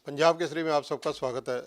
पंजाब केसरी में आप सबका स्वागत है।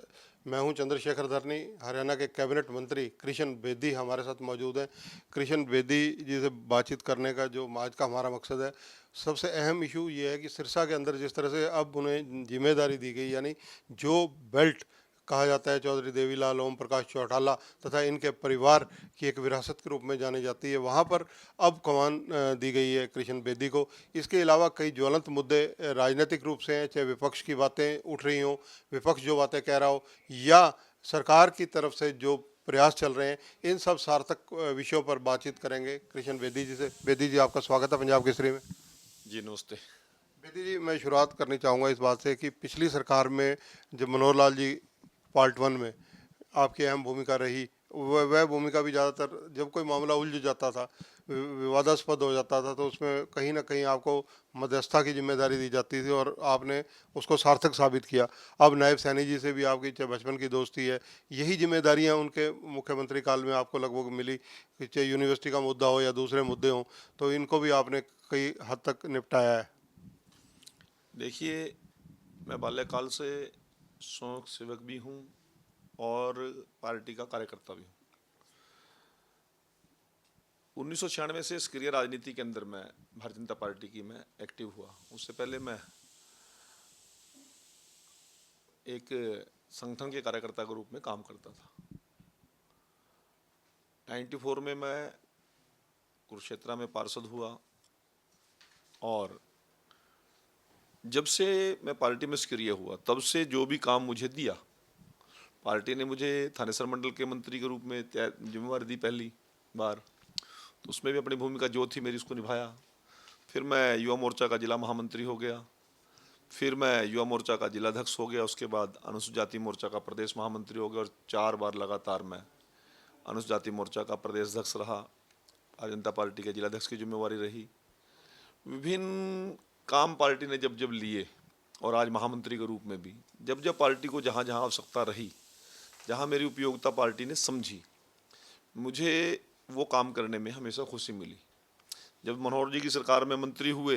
मैं हूं चंद्रशेखर धरनी। हरियाणा के कैबिनेट मंत्री कृष्ण बेदी हमारे साथ मौजूद हैं। कृष्ण बेदी जी से बातचीत करने का जो आज का हमारा मकसद है, सबसे अहम इशू ये है कि सिरसा के अंदर जिस तरह से अब उन्हें जिम्मेदारी दी गई, यानी जो बेल्ट कहा जाता है चौधरी देवीलाल ओम प्रकाश चौटाला तथा इनके परिवार की एक विरासत के रूप में जानी जाती है, वहाँ पर अब कमान दी गई है कृष्ण बेदी को। इसके अलावा कई ज्वलंत मुद्दे राजनीतिक रूप से हैं, चाहे विपक्ष की बातें उठ रही हों, विपक्ष जो बातें कह रहा हो, या सरकार की तरफ से जो प्रयास चल रहे हैं, इन सब सार्थक विषयों पर बातचीत करेंगे कृष्ण बेदी जी से। बेदी जी, आपका स्वागत है पंजाब केसरी में। जी नमस्ते। बेदी जी, मैं शुरुआत करनी चाहूँगा इस बात से कि पिछली सरकार में जब मनोहर लाल जी पार्ट वन में आपकी अहम भूमिका रही, वह भूमिका भी ज़्यादातर जब कोई मामला उलझ जाता था, विवादास्पद हो जाता था, तो उसमें कहीं ना कहीं आपको मध्यस्थता की जिम्मेदारी दी जाती थी और आपने उसको सार्थक साबित किया। अब नायब सैनी जी से भी आपकी चाहे बचपन की दोस्ती है, यही जिम्मेदारियां उनके मुख्यमंत्री काल में आपको लगभग मिली, कि चाहे यूनिवर्सिटी का मुद्दा हो या दूसरे मुद्दे हों, तो इनको भी आपने कई हद तक निपटाया है। देखिए, मैं बाल्यकाल से स्वयं सेवक भी हूँ और पार्टी का कार्यकर्ता भी हूँ। 1996 से सक्रिय राजनीति के अंदर मैं भारतीय जनता पार्टी की मैं एक्टिव हुआ। उससे पहले मैं एक संगठन के कार्यकर्ता के रूप में काम करता था। 94 में मैं कुरुक्षेत्र में पार्षद हुआ और जब से मैं पार्टी में सक्रिय हुआ तब से जो भी काम मुझे दिया, पार्टी ने मुझे थानेसर मंडल के मंत्री के रूप में जिम्मेवारी दी पहली बार, तो उसमें भी अपनी भूमिका जो थी मेरी उसको निभाया। फिर मैं युवा मोर्चा का जिला महामंत्री हो गया, फिर मैं युवा मोर्चा का जिलाध्यक्ष हो गया, उसके बाद अनुसूचित जाति मोर्चा का प्रदेश महामंत्री हो गया और 4 बार लगातार मैं अनुसूचित जाति मोर्चा का प्रदेश अध्यक्ष रहा। भारतीय जनता पार्टी के जिलाध्यक्ष की जिम्मेवारी रही। विभिन्न काम पार्टी ने जब जब लिए और आज महामंत्री के रूप में भी जब जब पार्टी को जहाँ जहाँ आवश्यकता रही, जहाँ मेरी उपयोगिता पार्टी ने समझी, मुझे वो काम करने में हमेशा खुशी मिली। जब मनोहर जी की सरकार में मंत्री हुए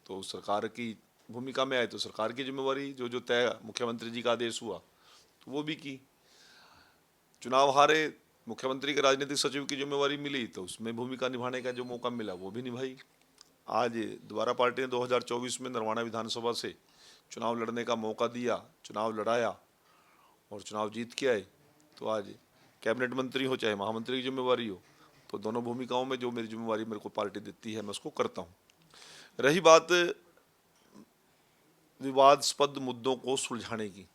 तो सरकार की भूमिका में आए तो सरकार की जिम्मेवारी जो जो तय मुख्यमंत्री जी का आदेश हुआ तो वो भी की। चुनाव हारे, मुख्यमंत्री के राजनीतिक सचिव की जिम्मेवारी मिली तो उसमें भूमिका निभाने का जो मौका मिला वो भी निभाई। आज दोबारा पार्टी ने 2024 में नरवाना विधानसभा से चुनाव लड़ने का मौका दिया, चुनाव लड़ाया और चुनाव जीत के आए। तो आज कैबिनेट मंत्री हो चाहे महामंत्री की जिम्मेवारी हो, तो दोनों भूमिकाओं में जो मेरी जिम्मेवारी मेरे को पार्टी देती है मैं उसको करता हूँ। रही बात विवादास्पद मुद्दों को सुलझाने की,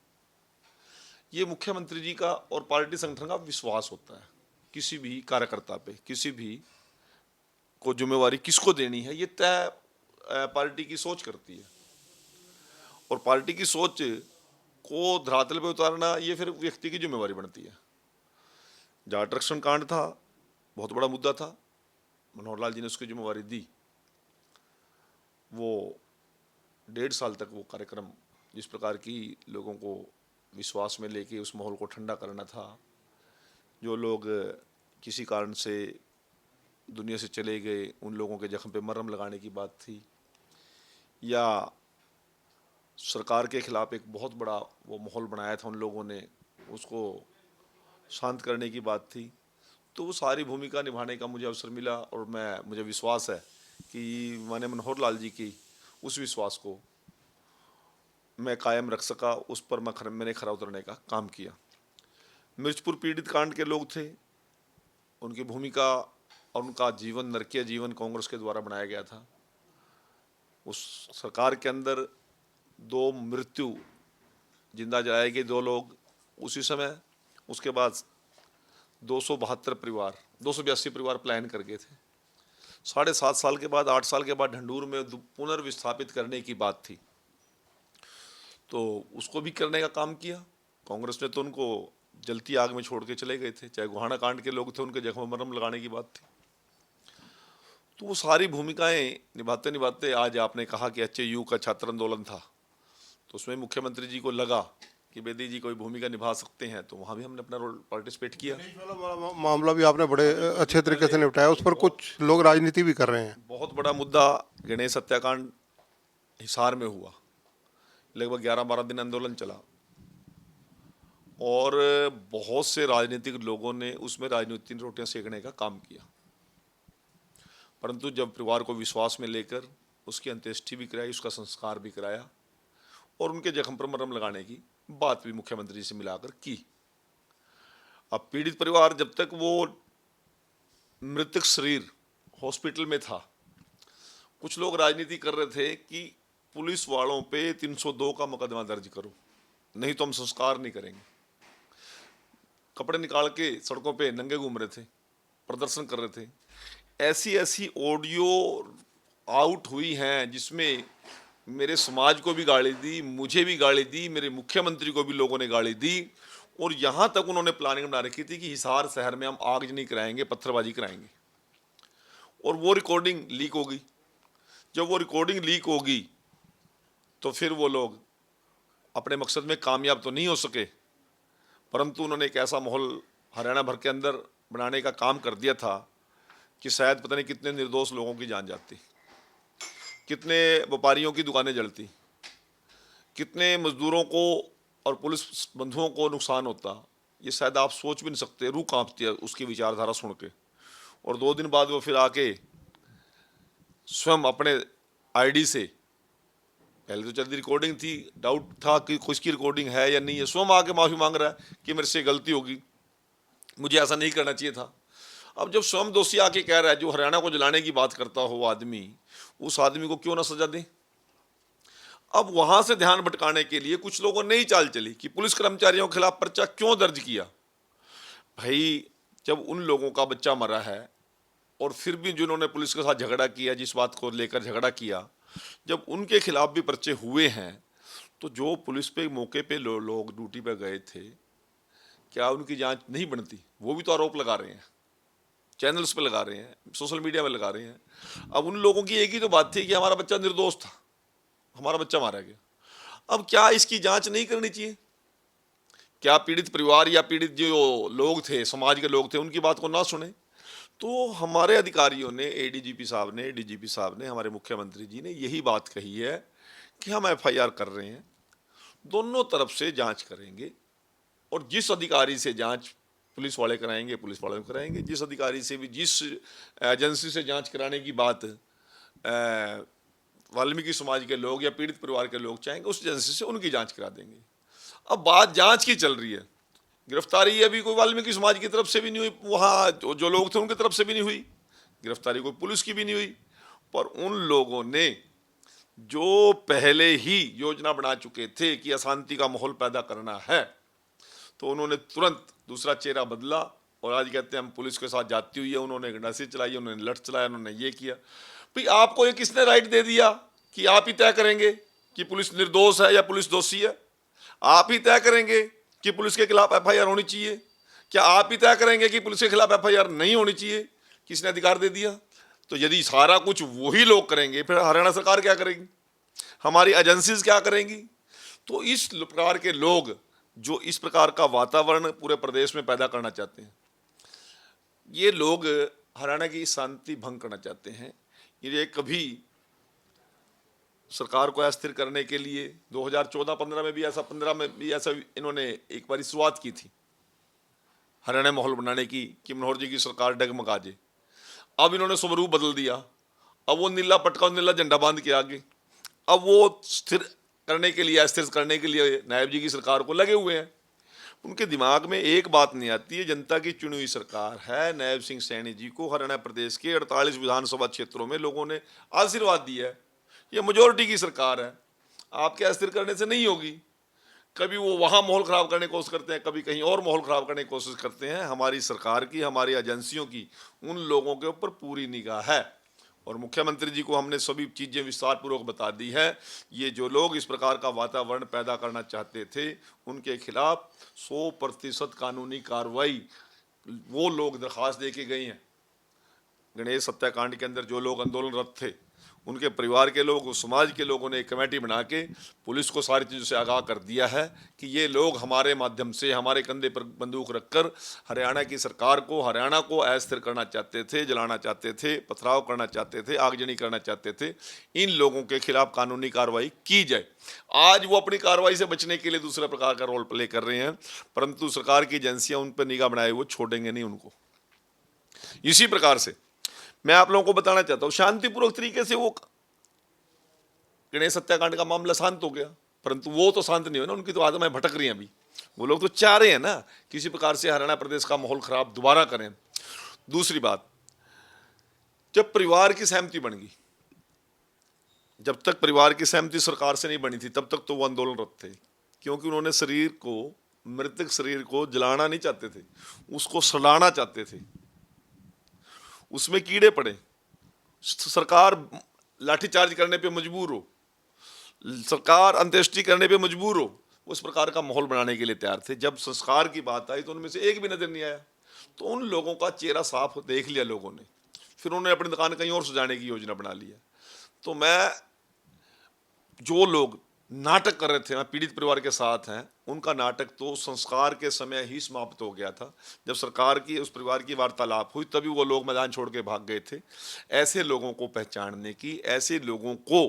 ये मुख्यमंत्री जी का और पार्टी संगठन का विश्वास होता है। किसी भी कार्यकर्ता पे, किसी भी को जिम्मेवारी किसको देनी है ये तय पार्टी की सोच करती है और पार्टी की सोच को धरातल पे उतारना ये फिर व्यक्ति की जिम्मेवारी बनती है। जाट आरक्षण कांड था, बहुत बड़ा मुद्दा था, मनोहर लाल जी ने उसकी जिम्मेवारी दी। वो 1.5 साल तक वो कार्यक्रम जिस प्रकार की लोगों को विश्वास में लेके उस माहौल को ठंडा करना था, जो लोग किसी कारण से दुनिया से चले गए उन लोगों के जख्म पे मरहम लगाने की बात थी, या सरकार के खिलाफ एक बहुत बड़ा वो माहौल बनाया था उन लोगों ने, उसको शांत करने की बात थी। तो वो सारी भूमिका निभाने का मुझे अवसर मिला और मुझे विश्वास है कि मैंने मनोहर लाल जी की उस विश्वास को मैं कायम रख सका, उस पर मैंने खरा उतरने का काम किया। मिर्चपुर पीड़ित कांड के लोग थे, उनकी भूमिका और उनका जीवन, नरकीय जीवन कांग्रेस के द्वारा बनाया गया था। उस सरकार के अंदर 2 मृत्यु जिंदा जलाए गए 2 लोग उसी समय, उसके बाद 282 परिवार, 282 परिवार पलायन कर गए थे। 7.5 साल के बाद, 8 साल के बाद ढंढूर में पुनर्विस्थापित करने की बात थी, तो उसको भी करने का काम किया। कांग्रेस ने तो उनको जलती आग में छोड़ के चले गए थे। चाहे गोहाना कांड के लोग थे, उनके जख्म मरहम लगाने की बात थी। तो वो सारी भूमिकाएं निभाते निभाते आज आपने कहा कि HAU का छात्र आंदोलन था, तो उसमें मुख्यमंत्री जी को लगा कि बेदी जी कोई भूमिका निभा सकते हैं, तो वहाँ भी हमने अपना रोल पार्टिसिपेट किया। गणेश वाला मामला भी आपने बड़े हाँ बिल्कुल, अच्छे बिल्कुल। तरीके से पहले निपटाया, उस पर कुछ लोग राजनीति भी कर रहे हैं। बहुत बड़ा मुद्दा गणेश हत्याकांड हिसार में हुआ, लगभग 11-12 दिन आंदोलन चला और बहुत से राजनीतिक लोगों ने उसमें राजनीतिक रोटियां सेकने का काम किया, परंतु जब परिवार को विश्वास में लेकर उसकी अंत्येष्टि भी कराई, उसका संस्कार भी कराया और उनके जख्म पर मरहम लगाने की बात भी मुख्यमंत्री जी से मिलाकर की। अब पीड़ित परिवार जब तक वो मृतक शरीर हॉस्पिटल में था, कुछ लोग राजनीति कर रहे थे कि पुलिस वालों पे 302 का मुकदमा दर्ज करो, नहीं तो हम संस्कार नहीं करेंगे। कपड़े निकाल के सड़कों पे नंगे घूम रहे थे, प्रदर्शन कर रहे थे। ऐसी ऐसी ऑडियो आउट हुई हैं जिसमें मेरे समाज को भी गाली दी, मुझे भी गाली दी, मेरे मुख्यमंत्री को भी लोगों ने गाली दी और यहाँ तक उन्होंने प्लानिंग बना रखी थी कि हिसार शहर में हम आगजनी कराएंगे, पत्थरबाजी कराएंगे और वो रिकॉर्डिंग लीक होगी। जब वो रिकॉर्डिंग लीक होगी तो फिर वो लोग अपने मकसद में कामयाब तो नहीं हो सके, परंतु उन्होंने एक ऐसा माहौल हरियाणा भर के अंदर बनाने का काम कर दिया था कि शायद पता नहीं कितने निर्दोष लोगों की जान जाती, कितने व्यापारियों की दुकानें जलती, कितने मजदूरों को और पुलिस बंधुओं को नुकसान होता। ये शायद आप सोच भी नहीं सकते, रूह कांपती है उसकी विचारधारा सुन के। और 2 दिन बाद वो फिर आके स्वयं अपने आईडी से, पहले तो चलती रिकॉर्डिंग थी, डाउट था कि खुद की रिकॉर्डिंग है या नहीं है, स्वयं आके माफ़ी मांग रहा है कि मेरे से गलती होगी, मुझे ऐसा नहीं करना चाहिए था। अब जब स्वयं दोषी आके कह रहा है, जो हरियाणा को जलाने की बात करता हो आदमी, उस आदमी को क्यों ना सजा दें। अब वहां से ध्यान भटकाने के लिए कुछ लोगों ने ही चाल चली कि पुलिस कर्मचारियों के खिलाफ पर्चा क्यों दर्ज किया। भाई, जब उन लोगों का बच्चा मरा है और फिर भी जिन्होंने पुलिस के साथ झगड़ा किया, जिस बात को लेकर झगड़ा किया, जब उनके खिलाफ भी पर्चे हुए हैं, तो जो पुलिस पे मौके पे लोग ड्यूटी पे गए थे, क्या उनकी जांच नहीं बनती? वो भी तो आरोप लगा रहे हैं, चैनल्स पे लगा रहे हैं, सोशल मीडिया पे लगा रहे हैं। अब उन लोगों की एक ही तो बात थी कि हमारा बच्चा निर्दोष था, हमारा बच्चा मारा गया। अब क्या इसकी जांच नहीं करनी चाहिए? क्या पीड़ित परिवार या पीड़ित जो लोग थे, समाज के लोग थे, उनकी बात को ना सुने? तो हमारे अधिकारियों ने, एडीजीपी साहब ने, डीजीपी साहब ने, हमारे मुख्यमंत्री जी ने यही बात कही है कि हम एफआईआर कर रहे हैं, दोनों तरफ से जांच करेंगे और जिस अधिकारी से जांच पुलिस वाले कराएंगे, पुलिस वाले कराएंगे, जिस अधिकारी से भी, जिस एजेंसी से जांच कराने की बात वाल्मीकि समाज के लोग या पीड़ित परिवार के लोग चाहेंगे, उस एजेंसी से उनकी जांच करा देंगे। अब बात जांच की चल रही है, गिरफ्तारी अभी कोई वाल्मीकि समाज की तरफ से भी नहीं हुई, वहाँ जो लोग थे उनकी तरफ से भी नहीं हुई, गिरफ्तारी कोई पुलिस की भी नहीं हुई, पर उन लोगों ने जो पहले ही योजना बना चुके थे कि अशांति का माहौल पैदा करना है, तो उन्होंने तुरंत दूसरा चेहरा बदला और आज कहते हैं हम पुलिस के साथ जाती हुई है, उन्होंने गंडासी चलाई, उन्होंने लठ चलाया, उन्होंने ये किया। भाई, आपको ये किसने राइट दे दिया कि आप ही तय करेंगे कि पुलिस निर्दोष है या पुलिस दोषी है? आप ही तय करेंगे कि पुलिस के खिलाफ एफआईआर होनी चाहिए? क्या आप ही तय करेंगे कि पुलिस के खिलाफ एफआईआर नहीं होनी चाहिए? किसने अधिकार दे दिया? तो यदि सारा कुछ वही लोग करेंगे, फिर हरियाणा सरकार क्या करेगी, हमारी एजेंसीज क्या करेंगी? तो इस प्रकार के लोग जो इस प्रकार का वातावरण पूरे प्रदेश में पैदा करना चाहते हैं, ये लोग हरियाणा की शांति भंग करना चाहते हैं। ये कभी सरकार को अस्थिर करने के लिए 2014-15 में भी ऐसा, 15 में भी ऐसा इन्होंने एक बार शुरुआत की थी हरियाणा माहौल बनाने की कि मनोहर जी की सरकार डगमगा जाए। अब इन्होंने स्वरूप बदल दिया, अब वो नीला पटका, नीला झंडा बांध के आगे, अब वो स्थिर करने के लिए, अस्थिर करने के लिए नायब जी की सरकार को लगे हुए हैं। उनके दिमाग में एक बात नहीं आती है, जनता की चुनी हुई सरकार है, नायब सिंह सैनी जी को हरियाणा प्रदेश के 48 विधानसभा क्षेत्रों में लोगों ने आशीर्वाद दिया है, ये मेजोरिटी की सरकार है, आपके अस्थिर करने से नहीं होगी। कभी वो वहाँ माहौल खराब करने की कोशिश करते हैं, कभी कहीं और माहौल खराब करने की कोशिश करते हैं। हमारी सरकार की, हमारी एजेंसियों की उन लोगों के ऊपर पूरी निगाह है और मुख्यमंत्री जी को हमने सभी चीज़ें विस्तार पूर्वक बता दी है। ये जो लोग इस प्रकार का वातावरण पैदा करना चाहते थे, उनके खिलाफ 100% कानूनी कार्रवाई वो लोग दरखास्त दे के गए हैं। गणेश हत्याकांड के अंदर जो लोग आंदोलनरत थे, उनके परिवार के लोग, उस समाज के लोगों ने एक कमेटी बना के पुलिस को सारी चीज़ों से आगाह कर दिया है कि ये लोग हमारे माध्यम से, हमारे कंधे पर बंदूक रखकर हरियाणा की सरकार को, हरियाणा को अस्थिर करना चाहते थे, जलाना चाहते थे, पथराव करना चाहते थे, आगजनी करना चाहते थे। इन लोगों के खिलाफ कानूनी कार्रवाई की जाए। आज वो अपनी कार्रवाई से बचने के लिए दूसरे प्रकार का रोल प्ले कर रहे हैं, परंतु सरकार की एजेंसियां उन पर निगाह बनाए हुए छोड़ेंगे नहीं उनको। इसी प्रकार से मैं आप लोगों को बताना चाहता हूं, शांतिपूर्वक तरीके से वो गणेश हत्याकांड का मामला शांत हो गया, परंतु वो तो शांत नहीं हो ना, उनकी तो आत्माएं भटक रही हैं अभी। वो लोग तो चाह रहे हैं ना किसी प्रकार से हरियाणा प्रदेश का माहौल खराब दोबारा करें। दूसरी बात, जब परिवार की सहमति बन गई, जब तक परिवार की सहमति सरकार से नहीं बनी थी तब तक तो वो आंदोलनरत थे, क्योंकि उन्होंने शरीर को, मृतक शरीर को जलाना नहीं चाहते थे, उसको सड़ाना चाहते थे। उसमें कीड़े पड़े, सरकार लाठीचार्ज करने पे मजबूर हो, सरकार अंत्येष्टि करने पे मजबूर हो, उस प्रकार का माहौल बनाने के लिए तैयार थे। जब संस्कार की बात आई तो उनमें से एक भी नजर नहीं आया, तो उन लोगों का चेहरा साफ देख लिया लोगों ने, फिर उन्होंने अपनी दुकान कहीं और सजाने की योजना बना ली है। तो मैं, जो लोग नाटक कर रहे थे, पीड़ित परिवार के साथ हैं, उनका नाटक तो संस्कार के समय ही समाप्त हो गया था। जब सरकार की, उस परिवार की वार्तालाप हुई तभी वो लोग मैदान छोड़ के भाग गए थे। ऐसे लोगों को पहचानने की, ऐसे लोगों को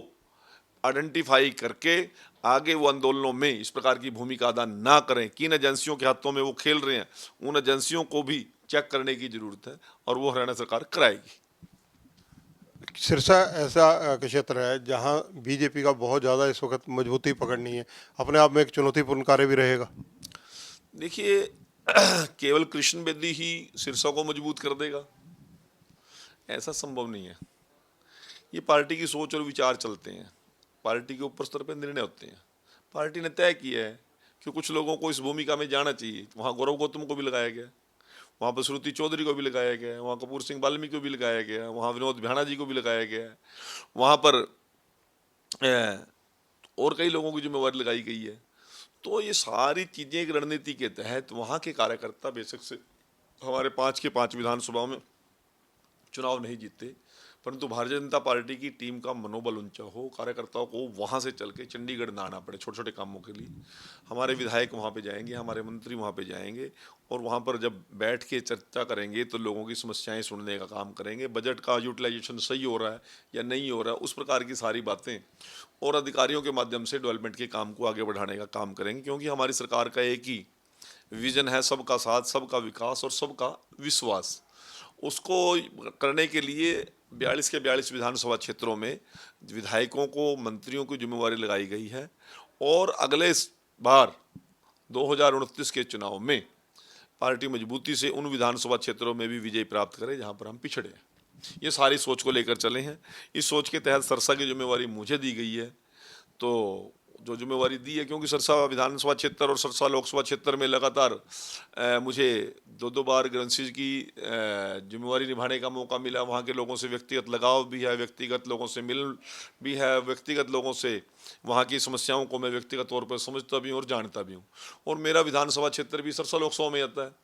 आइडेंटिफाई करके आगे वो आंदोलनों में इस प्रकार की भूमिका अदा ना करें। किन एजेंसियों के हाथों में वो खेल रहे हैं, उन एजेंसियों को भी चेक करने की जरूरत है, और वो हरियाणा सरकार कराएगी। सिरसा ऐसा क्षेत्र है जहां बीजेपी का बहुत ज़्यादा इस वक्त मजबूती पकड़नी है, अपने आप में एक चुनौतीपूर्ण कार्य भी रहेगा। देखिए, केवल कृष्ण बेदी ही सिरसा को मजबूत कर देगा, ऐसा संभव नहीं है। ये पार्टी की सोच और विचार चलते हैं, पार्टी के ऊपर स्तर पर निर्णय होते हैं। पार्टी ने तय किया है कि कुछ लोगों को इस भूमिका में जाना चाहिए। वहाँ गौरव गौतम को भी लगाया गया, वहाँ पर श्रुति चौधरी को भी लगाया गया, वहाँ कपूर सिंह वाल्मीकि को भी लगाया गया, वहाँ विनोद भाना जी को भी लगाया गया, वहाँ पर और कई लोगों की जिम्मेवारी लगाई गई है। तो ये सारी चीज़ें एक रणनीति के तहत वहाँ के कार्यकर्ता बेशक से हमारे 5 के 5 विधानसभाओं में चुनाव नहीं जीते, परंतु भारतीय जनता पार्टी की टीम का मनोबल ऊंचा हो, कार्यकर्ताओं को वहाँ से चल के चंडीगढ़ ना आना पड़े छोटे छोटे कामों के लिए। हमारे विधायक वहाँ पे जाएंगे, हमारे मंत्री वहाँ पे जाएंगे, और वहाँ पर जब बैठ के चर्चा करेंगे तो लोगों की समस्याएं सुनने का काम करेंगे। बजट का यूटिलाइजेशन सही हो रहा है या नहीं हो रहा है, उस प्रकार की सारी बातें, और अधिकारियों के माध्यम से डेवलपमेंट के काम को आगे बढ़ाने का काम करेंगे। क्योंकि हमारी सरकार का एक ही विजन है, सबका साथ, सबका विकास और सबका विश्वास। उसको करने के लिए 42 के 42 विधानसभा क्षेत्रों में विधायकों को, मंत्रियों की जिम्मेवारी लगाई गई है, और अगले बार 2029 के चुनाव में पार्टी मजबूती से उन विधानसभा क्षेत्रों में भी विजय प्राप्त करे जहां पर हम पिछड़े हैं। ये सारी सोच को लेकर चले हैं। इस सोच के तहत सरसा की जिम्मेवारी मुझे दी गई है, तो जो जिम्मेवारी दी है, क्योंकि सरसा विधानसभा क्षेत्र और सरसा लोकसभा क्षेत्र में लगातार मुझे 2-2 बार ग्रंथसिज की जिम्मेवारी निभाने का मौका मिला। वहाँ के लोगों से व्यक्तिगत लगाव भी है, व्यक्तिगत लोगों से मिल भी है, व्यक्तिगत लोगों से वहाँ की समस्याओं को मैं व्यक्तिगत तौर पर समझता भी हूँ और जानता भी हूँ। और मेरा विधानसभा क्षेत्र भी सरसा लोकसभा में आता है,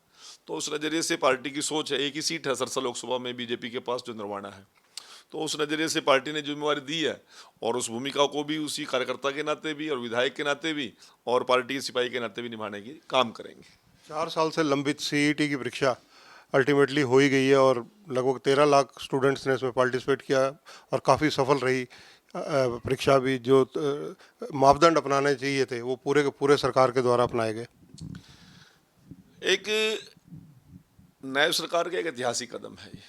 तो उस नज़रिए से पार्टी की सोच है, एक ही सीट है सरसा लोकसभा में बीजेपी के पास जो नरवाना है, तो उस नज़रिए से पार्टी ने जिम्मेवारी दी है, और उस भूमिका को भी उसी कार्यकर्ता के नाते भी और विधायक के नाते भी और पार्टी के सिपाही के नाते भी निभाने की काम करेंगे। 4 साल से लंबित सीईटी की परीक्षा अल्टीमेटली हो ही गई है, और लगभग 13 लाख स्टूडेंट्स ने इसमें पार्टिसिपेट किया, और काफ़ी सफल रही परीक्षा भी। जो मापदंड अपनाने चाहिए थे वो पूरे के पूरे सरकार के द्वारा अपनाए गए। एक नए सरकार का एक ऐतिहासिक कदम है ये।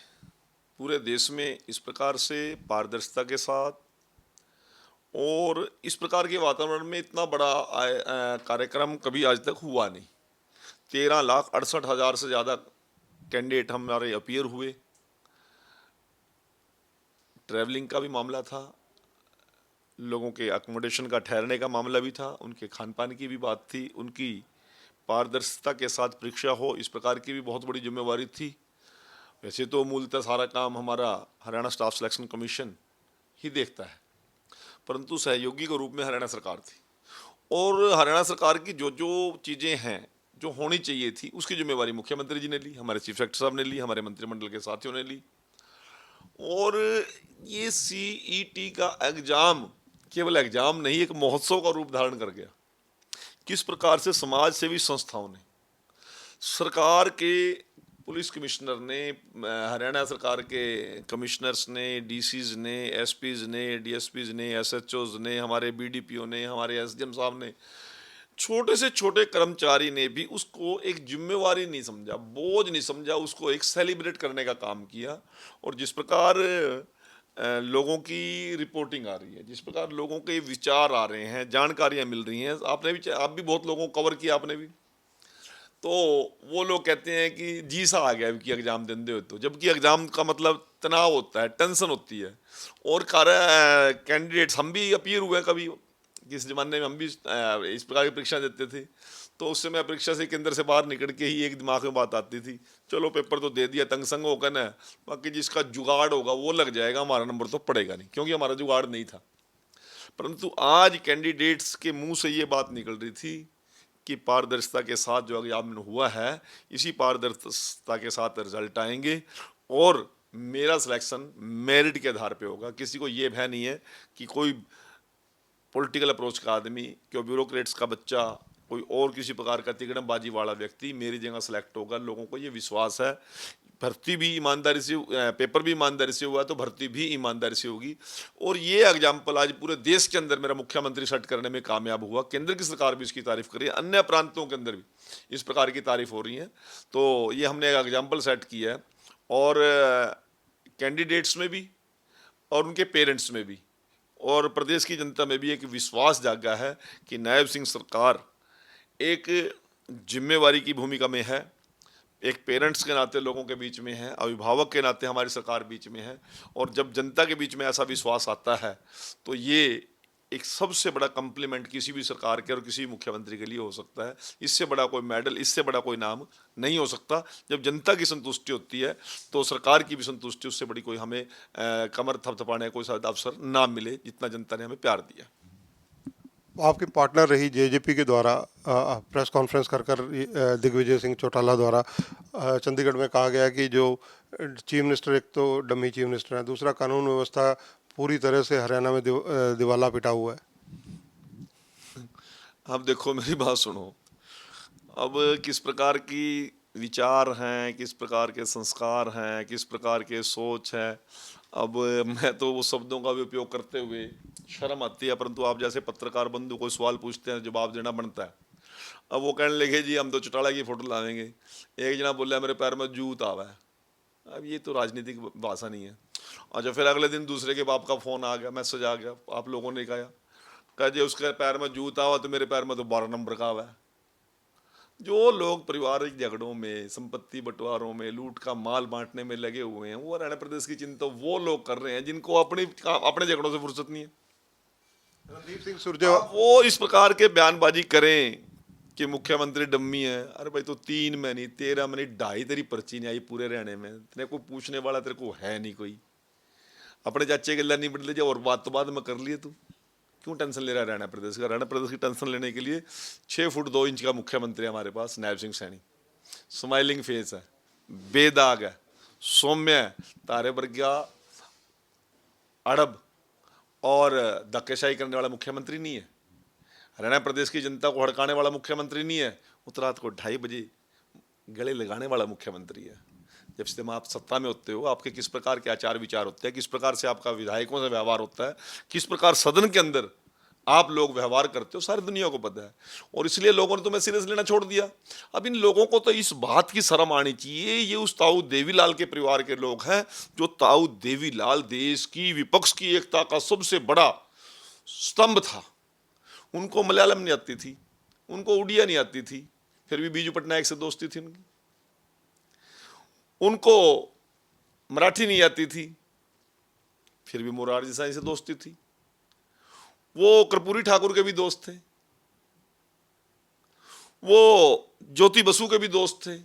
पूरे देश में इस प्रकार से पारदर्शिता के साथ और इस प्रकार के वातावरण में इतना बड़ा कार्यक्रम कभी आज तक हुआ नहीं। 13,68,000 से ज़्यादा कैंडिडेट हमारे अपीयर हुए। ट्रैवलिंग का भी मामला था, लोगों के अकोमोडेशन का, ठहरने का मामला भी था, उनके खान पान की भी बात थी, उनकी पारदर्शिता के साथ परीक्षा हो, इस प्रकार की भी बहुत बड़ी जिम्मेवारी थी। वैसे तो मूलतः सारा काम हमारा हरियाणा स्टाफ सिलेक्शन कमीशन ही देखता है, परंतु सहयोगी के रूप में हरियाणा सरकार थी, और हरियाणा सरकार की जो जो चीज़ें हैं जो होनी चाहिए थी उसकी जिम्मेवारी मुख्यमंत्री जी ने ली, हमारे चीफ सेक्रेटरी साहब ने ली, हमारे मंत्रिमंडल के साथियों ने ली। और ये सीईटी का एग्जाम केवल एग्जाम नहीं, एक महोत्सव का रूप धारण कर गया। किस प्रकार से समाज सेवी संस्थाओं ने, सरकार के पुलिस कमिश्नर ने, हरियाणा सरकार के कमिश्नर्स ने, डीसीज ने, एसपीज ने, डीएसपीज ने, एसएचओज ने, हमारे बीडीपीओ ने, हमारे एसडीएम साहब ने, छोटे से छोटे कर्मचारी ने भी उसको एक जिम्मेवारी नहीं समझा, बोझ नहीं समझा, उसको एक सेलिब्रेट करने का काम किया। और जिस प्रकार लोगों की रिपोर्टिंग आ रही है, जिस प्रकार लोगों के विचार आ रहे हैं, जानकारियां मिल रही हैं, आपने भी, आप भी बहुत लोगों को कवर किया आपने भी, तो वो लोग कहते हैं कि जी सा आ गया कि एग्जाम देते हो, तो जबकि एग्जाम का मतलब तनाव होता है, टेंशन होती है। और कैंडिडेट्स, हम भी अपीयर हुए कभी, किस जमाने में हम भी इस प्रकार की परीक्षा देते थे, तो उस समय परीक्षा से केंद्र से बाहर निकल के ही एक दिमाग में बात आती थी, चलो पेपर तो दे दिया, तंग संग होकर ना, बाकी जिसका जुगाड़ होगा वो लग जाएगा, हमारा नंबर तो पड़ेगा नहीं, क्योंकि हमारा जुगाड़ नहीं था। परंतु आज कैंडिडेट्स के मुंह से ये बात निकल रही थी कि पारदर्शिता के साथ जो एग्जामिन हुआ है, इसी पारदर्शिता के साथ रिजल्ट आएंगे और मेरा सिलेक्शन मेरिट के आधार पे होगा। किसी को ये भय नहीं है कि कोई पॉलिटिकल अप्रोच का आदमी, क्यों ब्यूरोक्रेट्स का बच्चा, कोई और किसी प्रकार का तिकड़मबाजी वाला व्यक्ति मेरी जगह सेलेक्ट होगा। लोगों को ये विश्वास है, भर्ती भी ईमानदारी से, पेपर भी ईमानदारी से हुआ तो भर्ती भी ईमानदारी से होगी। और ये एग्जाम्पल आज पूरे देश के अंदर मेरा मुख्यमंत्री सेट करने में कामयाब हुआ। केंद्र की सरकार भी इसकी तारीफ कर रही है, अन्य प्रांतों के अंदर भी इस प्रकार की तारीफ हो रही है। तो ये हमने एक एग्जाम्पल सेट किया है, और कैंडिडेट्स में भी और उनके पेरेंट्स में भी और प्रदेश की जनता में भी एक विश्वास जागा है कि नायब सिंह सरकार एक जिम्मेवारी की भूमिका में है, एक पेरेंट्स के नाते लोगों के बीच में है, अभिभावक के नाते हमारी सरकार बीच में है। और जब जनता के बीच में ऐसा विश्वास आता है तो ये एक सबसे बड़ा कम्प्लीमेंट किसी भी सरकार के और किसी भी मुख्यमंत्री के लिए हो सकता है। इससे बड़ा कोई मेडल, इससे बड़ा कोई नाम नहीं हो सकता। जब जनता की संतुष्टि होती है तो सरकार की भी संतुष्टि, उससे बड़ी कोई हमें कमर थपथपाने कोई शायद अवसर ना मिले, जितना जनता ने हमें प्यार दिया। आपकी पार्टनर रही जेजेपी के द्वारा प्रेस कॉन्फ्रेंस कर दिग्विजय सिंह चौटाला द्वारा चंडीगढ़ में कहा गया कि जो चीफ मिनिस्टर, एक तो डमी चीफ मिनिस्टर है, दूसरा कानून व्यवस्था पूरी तरह से हरियाणा में दिवाला पिटा हुआ है। अब देखो, मेरी बात सुनो, अब किस प्रकार की विचार हैं, किस प्रकार के संस्कार हैं, किस प्रकार के सोच है, अब मैं तो वो शब्दों का भी उपयोग करते हुए शर्म आती है, परंतु आप जैसे पत्रकार बंधु कोई सवाल पूछते हैं, जवाब देना बनता है। अब वो कहने लगे जी हम तो चौटाला की फोटो लावेंगे, एक जना बोला मेरे पैर में जूत आवा है। अब ये तो राजनीतिक भाषा नहीं है। और जब फिर अगले दिन दूसरे के बाप का फोन आ गया, मैसेज आ गया, आप लोगों ने कहा जी उसके पैर में जूत आवा तो मेरे पैर में तो 12 नंबर का आवा है। जो लोग पारिवारिक झगड़ों में, संपत्ति बंटवारों में, लूट का माल बांटने में लगे हुए हैं, वो हरियाणा प्रदेश की चिंता वो लोग कर रहे हैं जिनको अपने झगड़ों से फुर्सत नहीं है। रणदीप सिंह सुरजेवाला वो इस प्रकार के बयानबाजी करें कि मुख्यमंत्री डम्मी है। अरे भाई, तो 3 में नहीं 13 में नहीं 2.5 तेरी पर्ची नहीं आई पूरे हरियाणा में, तेरे को पूछने वाला तेरे को है नहीं कोई। अपने चाचे के लिए नहीं बदले जाए और बात तो बाद में कर लिए, तू क्यों टेंशन ले रहा है हरियाणा प्रदेश का? हरियाणा प्रदेश की टेंशन लेने के लिए 6 फुट 2 इंच का मुख्यमंत्री हमारे पास, नायब सिंह सैनी। स्माइलिंग फेस है, बेदाग है, सौम्य है, तारे वर्गिया अड़ब और धक्केशाही करने वाला मुख्यमंत्री नहीं है। हरियाणा प्रदेश की जनता को हड़काने वाला मुख्यमंत्री नहीं है। उतरात को 2:30 बजे गले लगाने वाला मुख्यमंत्री है। जब से आप सत्ता में होते हो, आपके किस प्रकार के आचार विचार होते हैं, किस प्रकार से आपका विधायकों से व्यवहार होता है, किस प्रकार सदन के अंदर आप लोग व्यवहार करते हो, सारी दुनिया को पता है। और इसलिए लोगों ने तुम्हें सीरियस लेना छोड़ दिया। अब इन लोगों को तो इस बात की शर्म आनी चाहिए, ये उस ताऊ देवीलाल के परिवार के लोग हैं जो ताऊ देवीलाल देश की विपक्ष की एकता का सबसे बड़ा स्तंभ था। उनको मलयालम नहीं आती थी, उनको उड़िया नहीं आती थी, फिर भी बीजू पटनायक से दोस्ती थी उनकी। उनको मराठी नहीं आती थी, फिर भी मोरारजी देसाई से दोस्ती थी। वो कर्पूरी ठाकुर के भी दोस्त थे, वो ज्योति बसु के भी दोस्त थे।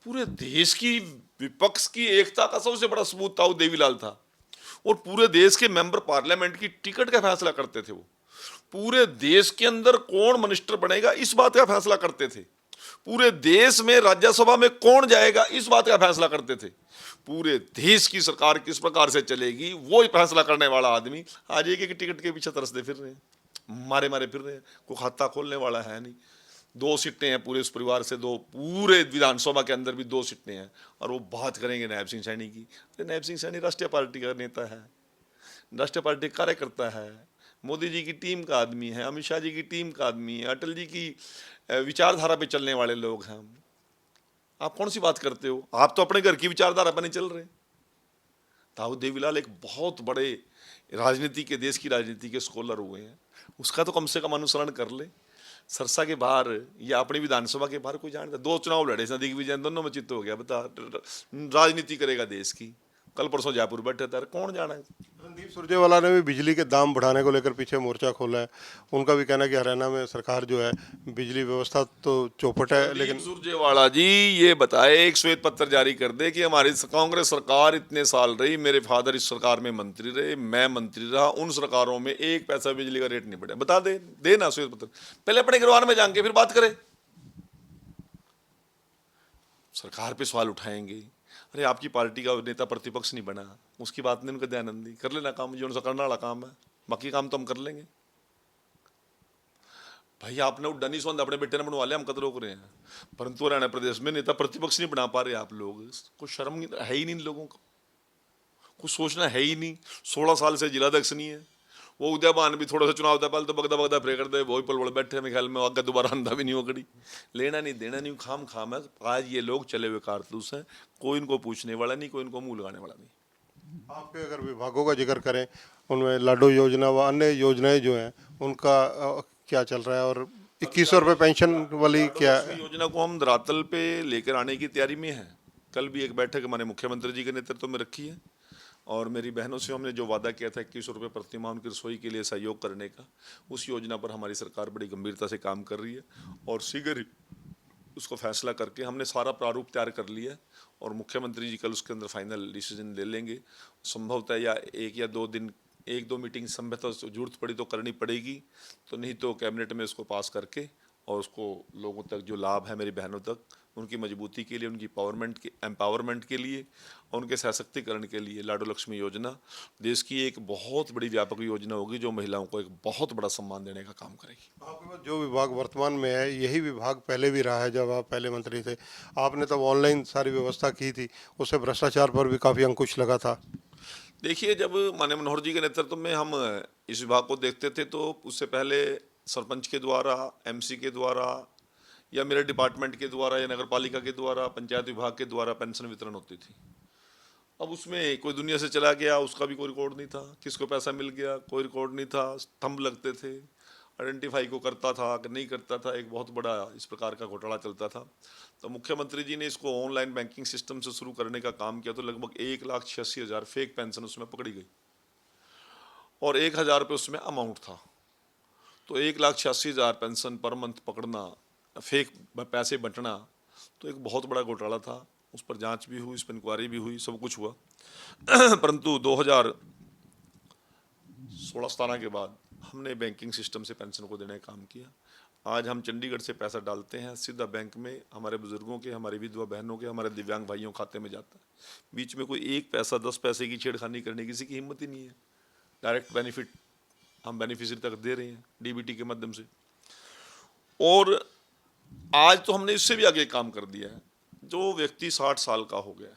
पूरे देश की विपक्ष की एकता का सबसे बड़ा सबूत ताऊ देवीलाल था। और पूरे देश के मेंबर पार्लियामेंट की टिकट का फैसला करते थे। वो पूरे देश के अंदर कौन मिनिस्टर बनेगा इस बात का फैसला करते थे। पूरे देश में राज्यसभा में कौन जाएगा इस बात का फैसला करते थे। पूरे देश की सरकार किस प्रकार से चलेगी वो ही फैसला करने वाला आदमी आज एक एक टिकट के पीछे तरसते फिर रहे हैं, मारे मारे फिर रहे हैं। कोई खाता खोलने वाला है नहीं। 2 सीटें हैं पूरे उस परिवार से, 2 पूरे विधानसभा के अंदर भी 2 सीटें हैं। और वो बात करेंगे नायब सिंह सैनी की। नायब सिंह सैनी राष्ट्रीय पार्टी का नेता है, राष्ट्रीय पार्टी का कार्यकर्ता है, मोदी जी की टीम का आदमी है, अमित शाह जी की टीम का आदमी है, अटल जी की विचारधारा पे चलने वाले लोग हैं। आप कौन सी बात करते हो? आप तो अपने घर की विचारधारा पर नहीं चल रहे। दाऊद देवीलाल एक बहुत बड़े राजनीति के, देश की राजनीति के स्कॉलर हुए हैं, उसका तो कम से कम अनुसरण कर ले। सरसा के बाहर या अपनी विधानसभा के बाहर कोई जानता? 2 चुनाव लड़े, दिग्विजय, दोनों में चित्त हो गया। बता, राजनीति करेगा देश की। कल परसों जयपुर बैठे थे, कौन जाना है। रणदीप सुरजेवाला ने भी बिजली के दाम बढ़ाने को लेकर पीछे मोर्चा खोला है। उनका भी कहना है कि हरियाणा में सरकार जो है बिजली व्यवस्था तो चौपट है, लेकिन सुरजेवाला जी ये बताए, एक श्वेत पत्र जारी कर दे कि हमारी कांग्रेस सरकार इतने साल रही, मेरे फादर इस सरकार में मंत्री रहे, मैं मंत्री रहा, उन सरकारों में 1 पैसा बिजली का रेट नहीं बढ़ा। बता दे ना श्वेत पत्र, पहले अपने गिरवान में जाके फिर बात करें। सरकार पे सवाल उठाएंगे। अरे आपकी पार्टी का नेता प्रतिपक्ष नहीं बना, उसकी बात नहीं, उनका दयानंदी कर लेना काम जो उनसे करने वाला काम है, बाकी काम तो हम कर लेंगे। भाई आपने उड्डानी सोंद अपने बेटे ने बनवा लिया, हम कद रोक रहे हैं। परंतु हरियाणा प्रदेश में नेता प्रतिपक्ष नहीं बना पा रहे आप लोग। कुछ शर्म है ही नहीं लोगों को, कुछ सोचना है ही नहीं। 16 साल से जिलाध्यक्ष नहीं है। वो उदयमान भी थोड़ा सा चुनाव था पहले तो बगदा बगदा फ्रे कर दे, वही पल बड़े बैठे मेरे ख्याल में, आगे दोबारा अंधा भी नहीं हो कड़ी। लेना नहीं देना नहीं, खाम खाम है। आज ये लोग चले हुए कारतूस हैं, कोई इनको पूछने वाला नहीं, कोई इनको मुंह लगाने वाला नहीं। आपके अगर विभागों का जिक्र करें, उनमें लाडो योजना व अन्य योजनाएं जो हैं उनका क्या चल रहा है, और 2100 रुपये पेंशन वाली क्या लक्ष्मी योजना को हम धरातल पे लेकर आने की तैयारी में है। कल भी एक बैठक हमारे मुख्यमंत्री जी के नेतृत्व में रखी है और मेरी बहनों से हमने जो वादा किया था 2100 रुपये प्रति माह उनकी रसोई के लिए सहयोग करने का, उस योजना पर हमारी सरकार बड़ी गंभीरता से काम कर रही है और शीघ्र ही उसको फैसला करके हमने सारा प्रारूप तैयार कर लिया है और मुख्यमंत्री जी कल उसके अंदर फाइनल डिसीजन ले लेंगे। संभवतः या 1 या 2 दिन, 1-2 मीटिंग संभवतः जरूरत पड़ी तो करनी पड़ेगी, तो नहीं तो कैबिनेट में इसको पास करके और उसको लोगों तक जो लाभ है, मेरी बहनों तक, उनकी मजबूती के लिए, उनकी एम्पावरमेंट के लिए और उनके सशक्तिकरण के लिए लाडो लक्ष्मी योजना देश की एक बहुत बड़ी व्यापक योजना होगी जो महिलाओं को एक बहुत बड़ा सम्मान देने का काम करेगी। आपके पास जो विभाग वर्तमान में है, यही विभाग पहले भी रहा है। जब आप पहले मंत्री थे, आपने तब ऑनलाइन सारी व्यवस्था की थी, उससे भ्रष्टाचार पर भी काफ़ी अंकुश लगा था। देखिए, जब माननीय मनोहर जी के नेतृत्व में हम इस विभाग को देखते थे तो उससे पहले सरपंच के द्वारा, एमसी के द्वारा या मेरे डिपार्टमेंट के द्वारा या नगर पालिका के द्वारा, पंचायत विभाग के द्वारा पेंशन वितरण होती थी। अब उसमें कोई दुनिया से चला गया, उसका भी कोई रिकॉर्ड नहीं था, किसको पैसा मिल गया कोई रिकॉर्ड नहीं था, स्तंभ लगते थे, आइडेंटिफाई को करता था कि नहीं करता था, एक बहुत बड़ा इस प्रकार का घोटाला चलता था। तो मुख्यमंत्री जी ने इसको ऑनलाइन बैंकिंग सिस्टम से शुरू करने का काम किया, तो लगभग 1,86,000 फेक पेंशन उसमें पकड़ी गई और 1,000 रुपये उसमें अमाउंट था। तो 1,86,000 पेंशन पर मंथ पकड़ना, फेक पैसे बंटना, तो एक बहुत बड़ा घोटाला था। उस पर जांच भी हुई, उस पर इंक्वायरी भी हुई, सब कुछ हुआ। परंतु 2016-17 के बाद हमने बैंकिंग सिस्टम से पेंशन को देने का काम किया। आज हम चंडीगढ़ से पैसा डालते हैं, सीधा बैंक में हमारे बुजुर्गों के, हमारी विधवा बहनों के, हमारे दिव्यांग भाइयों खाते में जाता है। बीच में कोई 1 पैसा 10 पैसे की छेड़खानी करने किसी की हिम्मत ही नहीं है। डायरेक्ट बेनिफिट हम बेनिफिशियरी तक दे रहे हैं डीबीटी के माध्यम से। और आज तो हमने इससे भी आगे काम कर दिया है। जो व्यक्ति 60 साल का हो गया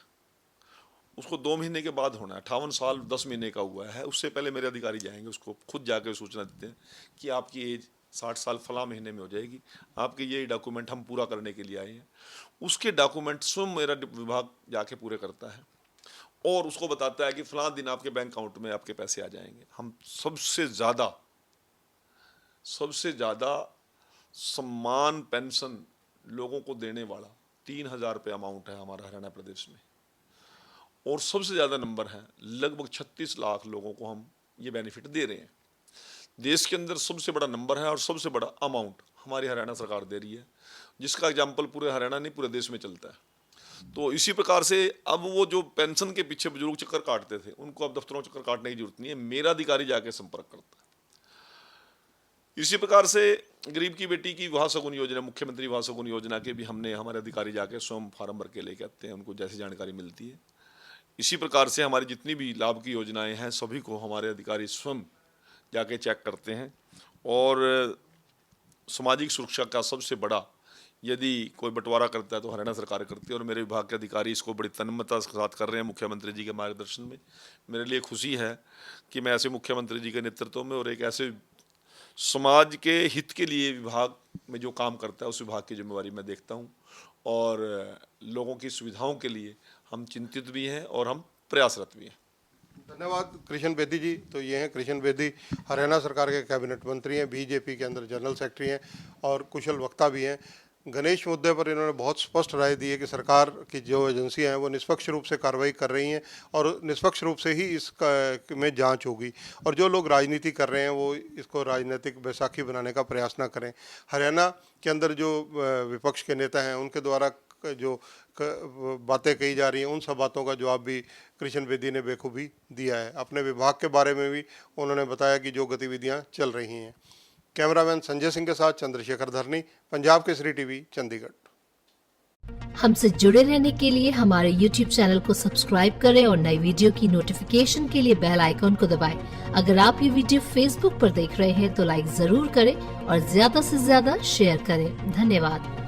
उसको 2 महीने के बाद होना है, 58 साल 10 महीने का हुआ है, उससे पहले मेरे अधिकारी जाएंगे, उसको खुद जाकर सूचना देते हैं कि आपकी एज 60 साल फला महीने में हो जाएगी, आपके ये डॉक्यूमेंट हम पूरा करने के लिए आए हैं। उसके डॉक्यूमेंट स्वयं मेरा विभाग जाके पूरे करता है और उसको बताता है कि फलां दिन आपके बैंक अकाउंट में आपके पैसे आ जाएंगे। हम सबसे ज़्यादा सम्मान पेंशन लोगों को देने वाला 3,000 रुपये अमाउंट है हमारा हरियाणा प्रदेश में और सबसे ज़्यादा नंबर है, लगभग 36 लाख लोगों को हम ये बेनिफिट दे रहे हैं। देश के अंदर सबसे बड़ा नंबर है और सबसे बड़ा अमाउंट हमारी हरियाणा सरकार दे रही है, जिसका एग्जाम्पल पूरे हरियाणा नहीं पूरे देश में चलता है। तो इसी प्रकार से अब वो जो पेंशन के पीछे बुजुर्ग चक्कर काटते थे, उनको अब दफ्तरों चक्कर काटने की जरूरत नहीं है, मेरा अधिकारी जाके संपर्क करता है। इसी प्रकार से गरीब की बेटी की विवाह शगुन योजना, मुख्यमंत्री विवाह शगुन योजना के भी हमने हमारे अधिकारी जाके स्वयं फार्म भर के लेके आते हैं, उनको जैसी जानकारी मिलती है। इसी प्रकार से हमारी जितनी भी लाभ की योजनाएं हैं सभी को हमारे अधिकारी स्वयं जाके चेक करते हैं। और सामाजिक सुरक्षा का सबसे बड़ा यदि कोई बंटवारा करता है तो हरियाणा सरकार करती है, और मेरे विभाग के अधिकारी इसको बड़ी तन्मयता के साथ कर रहे हैं मुख्यमंत्री जी के मार्गदर्शन में। मेरे लिए खुशी है कि मैं ऐसे मुख्यमंत्री जी के नेतृत्व में और एक ऐसे समाज के हित के लिए विभाग में जो काम करता है उस विभाग की जिम्मेवारी मैं देखता हूँ, और लोगों की सुविधाओं के लिए हम चिंतित भी हैं और हम प्रयासरत भी हैं। धन्यवाद कृष्ण बेदी जी। तो ये हैं कृष्ण बेदी, हरियाणा सरकार के कैबिनेट मंत्री हैं, बीजेपी के अंदर जनरल सेक्रेटरी हैं और कुशल वक्ता भी हैं। गणेश मुद्दे पर इन्होंने बहुत स्पष्ट राय दी है कि सरकार की जो एजेंसियां हैं वो निष्पक्ष रूप से कार्रवाई कर रही हैं और निष्पक्ष रूप से ही में जांच होगी, और जो लोग राजनीति कर रहे हैं वो इसको राजनीतिक बैसाखी बनाने का प्रयास ना करें। हरियाणा के अंदर जो विपक्ष के नेता हैं उनके द्वारा जो बातें कही जा रही हैं उन सब बातों का जवाब भी कृष्ण बेदी ने बेखूबी दिया है। अपने विभाग के बारे में भी उन्होंने बताया कि जो गतिविधियां चल रही हैं। कैमरामैन संजय सिंह के साथ चंद्रशेखर धरनी, पंजाब केसरी टीवी, चंडीगढ़। हमसे जुड़े रहने के लिए हमारे YouTube चैनल को सब्सक्राइब करें और नई वीडियो की नोटिफिकेशन के लिए बेल आइकॉन को दबाएं। अगर आप ये वीडियो Facebook पर देख रहे हैं तो लाइक जरूर करें और ज्यादा से ज्यादा शेयर करें। धन्यवाद।